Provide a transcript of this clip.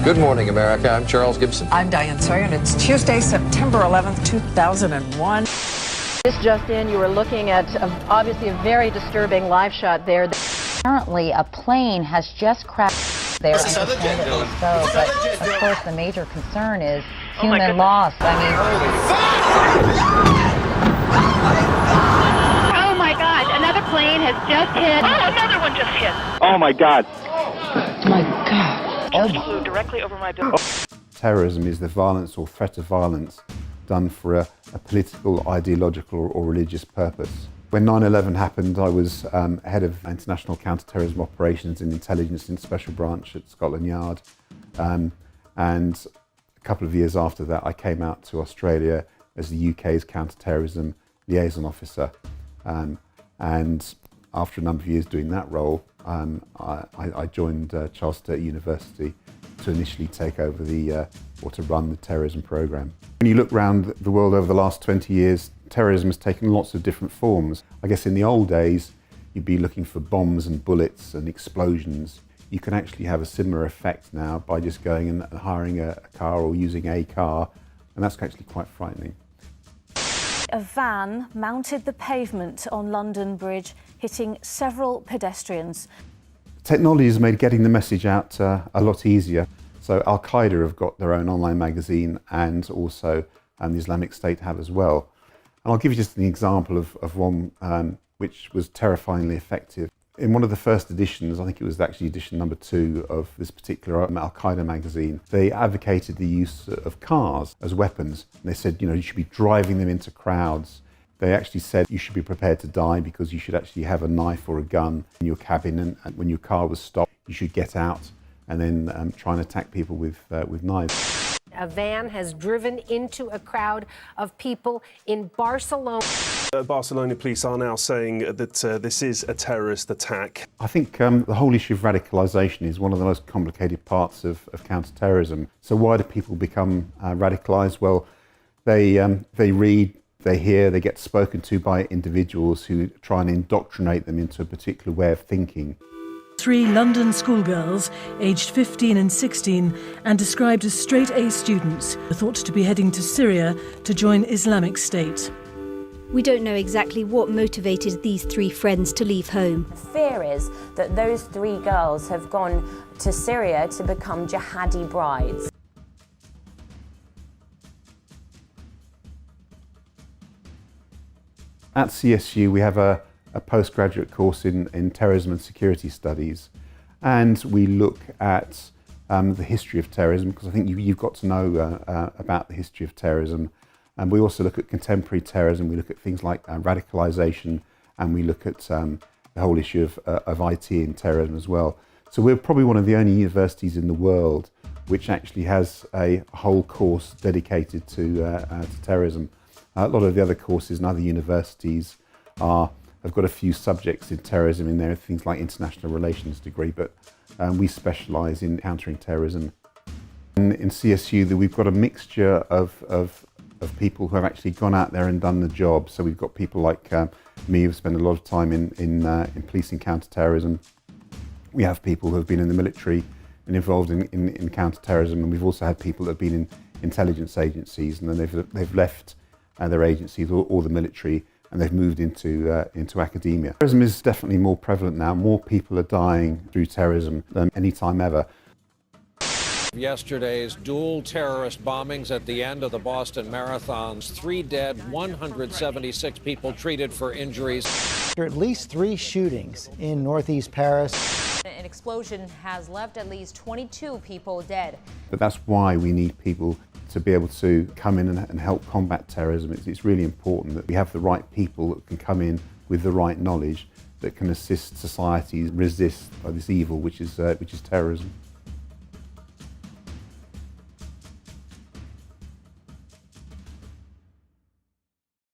Good morning, America. I'm Charles Gibson. I'm Diane Sawyer, and it's Tuesday, September 11th, 2001. This just in, you were looking at obviously a very disturbing live shot there. Apparently, a plane has just crashed there. Understandably so, but of course the major concern is human loss. Oh my God, another plane has just hit. Oh, another one just hit. Oh my God. My God. Just flew directly over my building. Terrorism is the violence or threat of violence done for a political, ideological or religious purpose. When 9/11 happened, I was head of international counter-terrorism operations and intelligence in Special Branch at Scotland Yard. And a couple of years after that, I came out to Australia as the UK's counter-terrorism liaison officer. And after a number of years doing that role, I joined Charles Sturt University to initially take over or to run the terrorism program. When you look around the world over the last 20 years, terrorism has taken lots of different forms. I guess in the old days, you'd be looking for bombs and bullets and explosions. You can actually have a similar effect now by just going and hiring a car or using a car, and that's actually quite frightening. A van mounted the pavement on London Bridge, hitting several pedestrians. Technology has made getting the message out a lot easier. So Al-Qaeda have got their own online magazine, and also the Islamic State have as well. And I'll give you just an example of one which was terrifyingly effective. In one of the first editions, I think it was actually edition number 2 of this particular Al-Qaeda magazine, they advocated the use of cars as weapons. And they said, you should be driving them into crowds. They actually said you should be prepared to die because you should actually have a knife or a gun in your cabin, and when your car was stopped, you should get out and then try and attack people with knives. A van has driven into a crowd of people in Barcelona. Barcelona police are now saying that this is a terrorist attack. I think the whole issue of radicalisation is one of the most complicated parts of counter-terrorism. So why do people become radicalised? Well, they read, they hear, they get spoken to by individuals who try and indoctrinate them into a particular way of thinking. 3 London schoolgirls, aged 15 and 16, and described as straight-A students, are thought to be heading to Syria to join Islamic State. We don't know exactly what motivated these 3 friends to leave home. The fear is that those 3 girls have gone to Syria to become jihadi brides. At CSU, we have a postgraduate course in terrorism and security studies, and we look at the history of terrorism, because I think you've got to know about the history of terrorism. And we also look at contemporary terrorism. We look at things like radicalisation, and we look at the whole issue of IT in terrorism as well. So we're probably one of the only universities in the world which actually has a whole course dedicated to terrorism. A lot of the other courses in other universities have got a few subjects in terrorism in there, things like international relations degree, but we specialise in countering terrorism. In CSU, we've got a mixture of people who have actually gone out there and done the job. So we've got people like me who've spent a lot of time in policing counter-terrorism. We have people who have been in the military and involved in counter-terrorism, and we've also had people that have been in intelligence agencies, and then they've left their agencies or the military, and they've moved into academia. Terrorism is definitely more prevalent now. More people are dying through terrorism than any time ever. Yesterday's dual terrorist bombings at the end of the Boston Marathons. 3 dead, 176 people treated for injuries. There are at least 3 shootings in northeast Paris. An explosion has left at least 22 people dead. But that's why we need people to be able to come in and help combat terrorism. It's really important that we have the right people that can come in with the right knowledge that can assist societies resist this evil, which is terrorism.